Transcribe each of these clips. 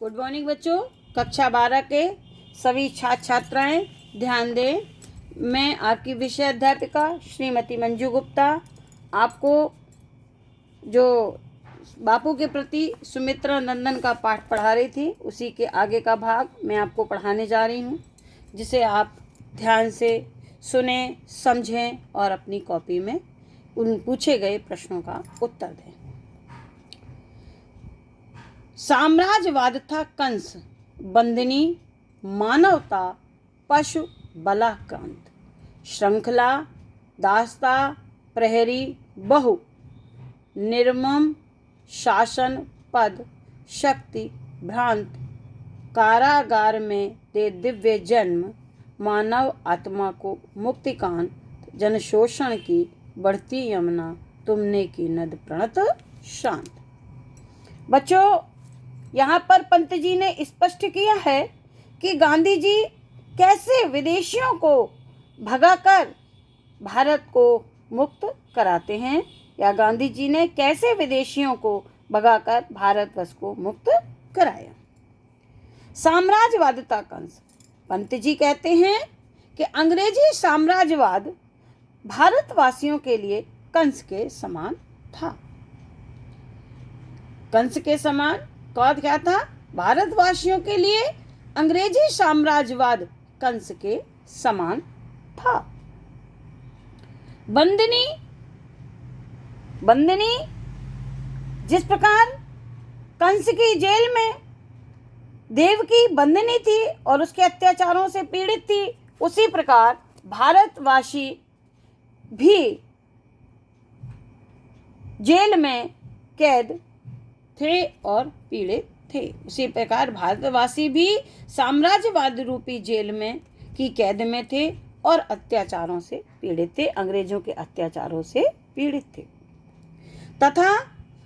Good morning बच्चों। कक्षा 12 के सभी छात्र छात्राएं ध्यान दें। मैं आपकी विषय अध्यापिका श्रीमती मंजू गुप्ता आपको जो बापू के प्रति सुमित्रा नंदन का पाठ पढ़ा रही थी उसी के आगे का भाग मैं आपको पढ़ाने जा रही हूँ, जिसे आप ध्यान से सुने, समझें और अपनी कॉपी में उन पूछे गए प्रश्नों का उत्तर दें। साम्राज्यवाद था कंस, बंदनी मानवता, पशु बलाक्रांत, श्रृंखला दास्ता, प्रहरी बहु, निर्मम शासन पद, शक्ति भ्रांत, कारागार में दे दिव्य जन्म, मानव आत्मा को मुक्तिकांत, जन शोषण की बढ़ती यमुना, तुमने की नद प्रणत शांत। बच्चों, यहाँ पर पंत जी ने स्पष्ट किया है कि गांधी जी कैसे विदेशियों को भगाकर भारत को मुक्त कराते हैं, या गांधी जी ने कैसे विदेशियों को भगाकर भारतवर्ष को मुक्त कराया। साम्राज्यवादिता कंस, पंत जी कहते हैं कि अंग्रेजी साम्राज्यवाद भारतवासियों के लिए कंस के समान था। कंस के समान कौन क्या था? भारतवासियों के लिए अंग्रेजी साम्राज्यवाद कंस के समान था। बंदनी जिस प्रकार कंस की जेल में देवकी बंदनी थी और उसके अत्याचारों से पीड़ित थी, उसी प्रकार भारतवासी भी जेल में कैद थे और पीड़ित थे। उसी प्रकार भारतवासी भी साम्राज्यवाद रूपी जेल में की कैद में थे और अत्याचारों से पीड़ित थे, अंग्रेजों के अत्याचारों से पीड़ित थे। तथा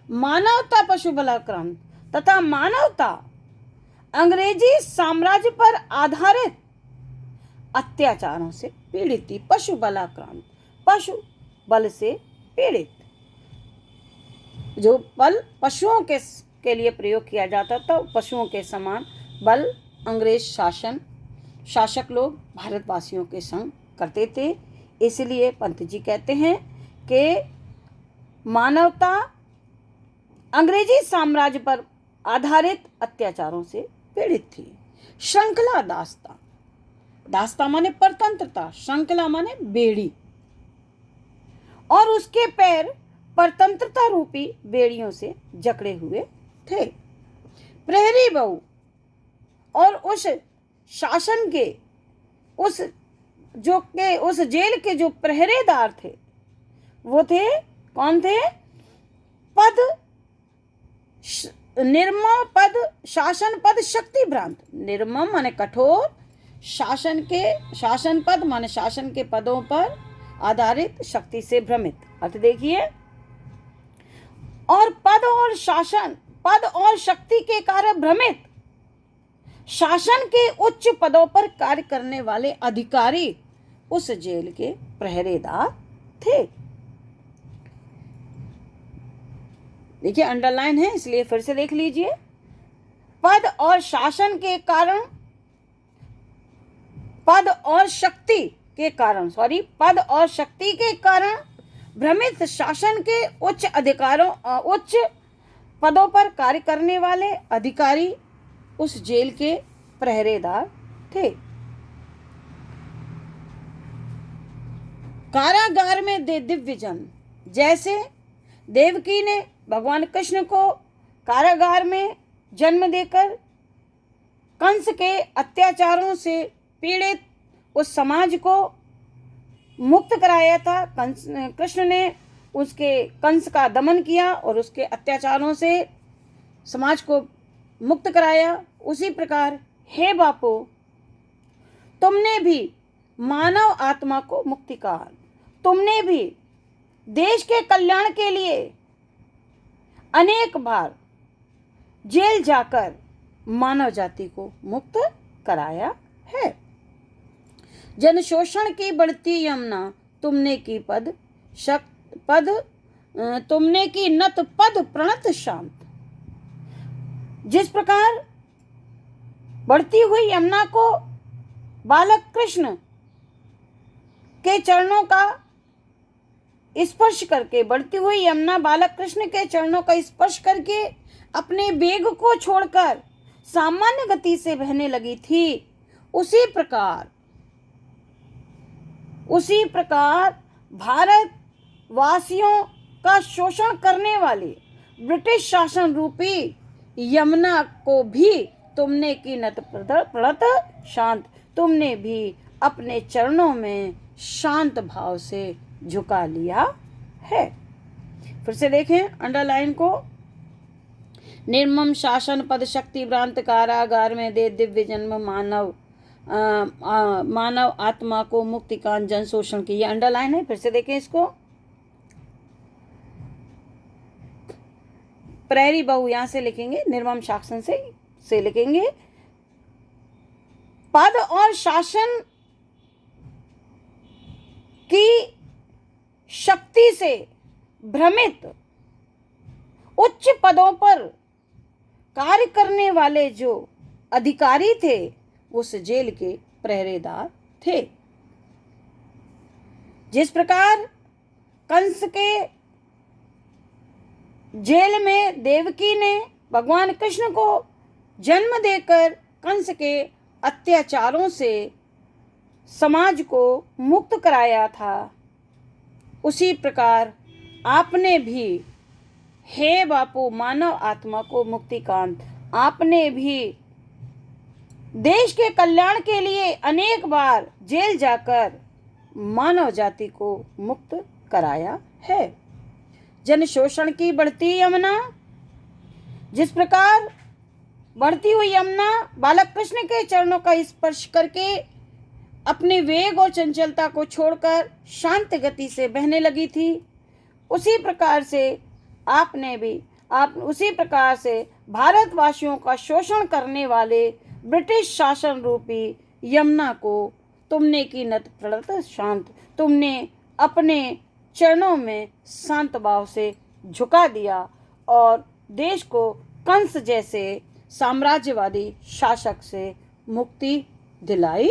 मानवता पशु बलाक्रांत, तथा मानवता अंग्रेजी साम्राज्य पर आधारित अत्याचारों से पीड़ित थी। पशु बलाक्रांत, पशु बल से पीड़ित, जो बल पशुओं के लिए प्रयोग किया जाता था, पशुओं के समान बल अंग्रेज शासक लोग भारतवासियों के संग करते थे। इसलिए पंत जी कहते हैं कि मानवता अंग्रेजी साम्राज्य पर आधारित अत्याचारों से पीड़ित थी। श्रृंखला दास्ता माने परतंत्रता, श्रृंखला माने बेड़ी, और उसके पैर परतंत्रता रूपी बेड़ियों से जकड़े हुए थे। प्रहरी बहु, और उस शासन के उस जेल के जो पहरेदार थे वो थे, कौन थे? निर्मम पद, शासन पद, शक्ति भ्रांत। निर्मम माने कठोर, शासन पद माने शासन के पदों पर आधारित, शक्ति से भ्रमित। अर्थ देखिए, और पद और शक्ति के कारण भ्रमित, शासन के उच्च पदों पर कार्य करने वाले अधिकारी उस जेल के पहरेदार थे। देखिए, अंडरलाइन है, इसलिए फिर से देख लीजिए। पद और शक्ति के कारण भ्रमित, शासन के उच्च पदों पर कार्य करने वाले अधिकारी उस जेल के पहरेदार थे। कारागार में दे दिव्य जन्म, जैसे देवकी ने भगवान कृष्ण को कारागार में जन्म देकर कंस के अत्याचारों से पीड़ित उस समाज को मुक्त कराया था। कृष्ण ने कंस का दमन किया और उसके अत्याचारों से समाज को मुक्त कराया। उसी प्रकार हे बापू, तुमने भी मानव आत्मा को मुक्ति कहा, तुमने भी देश के कल्याण के लिए अनेक बार जेल जाकर मानव जाति को मुक्त कराया है। जन शोषण की बढ़ती यमुना, तुमने की तुमने की नत पद प्रणत शांत। जिस प्रकार बढ़ती हुई यमुना को बालक कृष्ण के चरणों का स्पर्श करके, बढ़ती हुई यमुना बालक कृष्ण के चरणों का स्पर्श करके अपने वेग को छोड़कर सामान्य गति से बहने लगी थी। उसी प्रकार भारत वासियों का शोषण करने वाले ब्रिटिश शासन रूपी यमुना को भी तुमने की नत प्रणत शांत, तुमने भी अपने चरणों में शांत भाव से झुका लिया है। फिर से देखें अंडरलाइन को। निर्मम शासन पद शक्ति भ्रांत कारागार में दे दिव्य जन्म मानव आत्मा को मुक्तिकांत जन शोषण की, ये अंडरलाइन है। फिर से देखें इसको। प्रहरी बहु यहां से लिखेंगे, निर्मम शासन से लिखेंगे। पद और शासन की शक्ति से भ्रमित उच्च पदों पर कार्य करने वाले जो अधिकारी थे उस जेल के पहरेदार थे। जिस प्रकार कंस के जेल में देवकी ने भगवान कृष्ण को जन्म देकर कंस के अत्याचारों से समाज को मुक्त कराया था, उसी प्रकार आपने भी, हे बापू मानव आत्मा को मुक्तिकांत, आपने भी देश के कल्याण के लिए अनेक बार जेल जाकर मानव जाति को मुक्त कराया है। जन शोषण की बढ़ती यमुना, जिस प्रकार बढ़ती हुई यमुना बालक कृष्ण के चरणों का स्पर्श करके अपने वेग और चंचलता को छोड़कर शांत गति से बहने लगी थी, उसी प्रकार से भारतवासियों का शोषण करने वाले ब्रिटिश शासन रूपी यमुना को तुमने की नत प्रणत शांत, तुमने अपने चरणों में शांत भाव से झुका दिया और देश को कंस जैसे साम्राज्यवादी शासक से मुक्ति दिलाई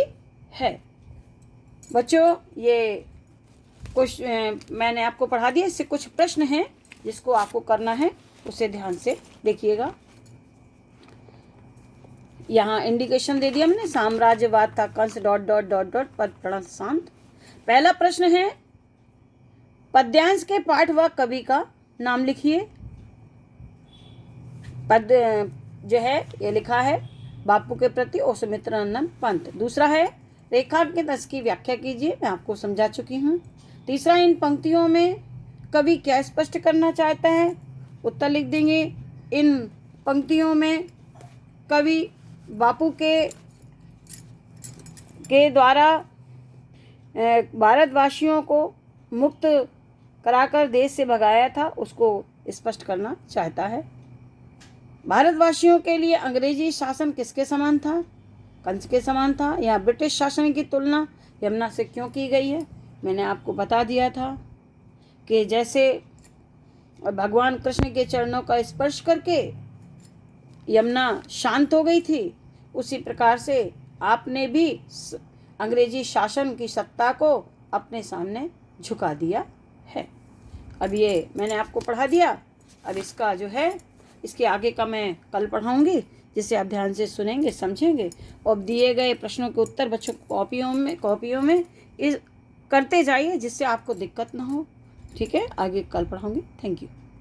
है। बच्चों, ये कुछ मैंने आपको पढ़ा दिया, इससे कुछ प्रश्न हैं जिसको आपको करना है, उसे ध्यान से देखिएगा। यहाँ इंडिकेशन दे दिया मैंने, साम्राज्यवाद था कंस ... पद प्रणत शांत। पहला प्रश्न है, पद्यांश के पाठ व कवि का नाम लिखिए। पद जो है ये लिखा है बापू के प्रति औसमित्रानंद पंत। दूसरा है, रेखांकित इसकी व्याख्या कीजिए, मैं आपको समझा चुकी हूँ। तीसरा, इन पंक्तियों में कवि क्या स्पष्ट करना चाहता है, उत्तर लिख देंगे। इन पंक्तियों में कवि बापू के द्वारा भारतवासियों को मुक्त कराकर देश से भगाया था, उसको स्पष्ट करना चाहता है। भारतवासियों के लिए अंग्रेजी शासन किसके समान था? कंस के समान था। यहाँ ब्रिटिश शासन की तुलना यमुना से क्यों की गई है? मैंने आपको बता दिया था कि जैसे भगवान कृष्ण के चरणों का स्पर्श करके यमुना शांत हो गई थी, उसी प्रकार से आपने भी अंग्रेजी शासन की सत्ता को अपने सामने झुका दिया है। अब ये मैंने आपको पढ़ा दिया, अब इसका जो है इसके आगे का मैं कल पढ़ाऊंगी, जिसे आप ध्यान से सुनेंगे, समझेंगे और दिए गए प्रश्नों के उत्तर बच्चों कॉपियों में इस करते जाइए, जिससे आपको दिक्कत ना हो। ठीक है, आगे कल पढ़ाऊंगी। Thank you.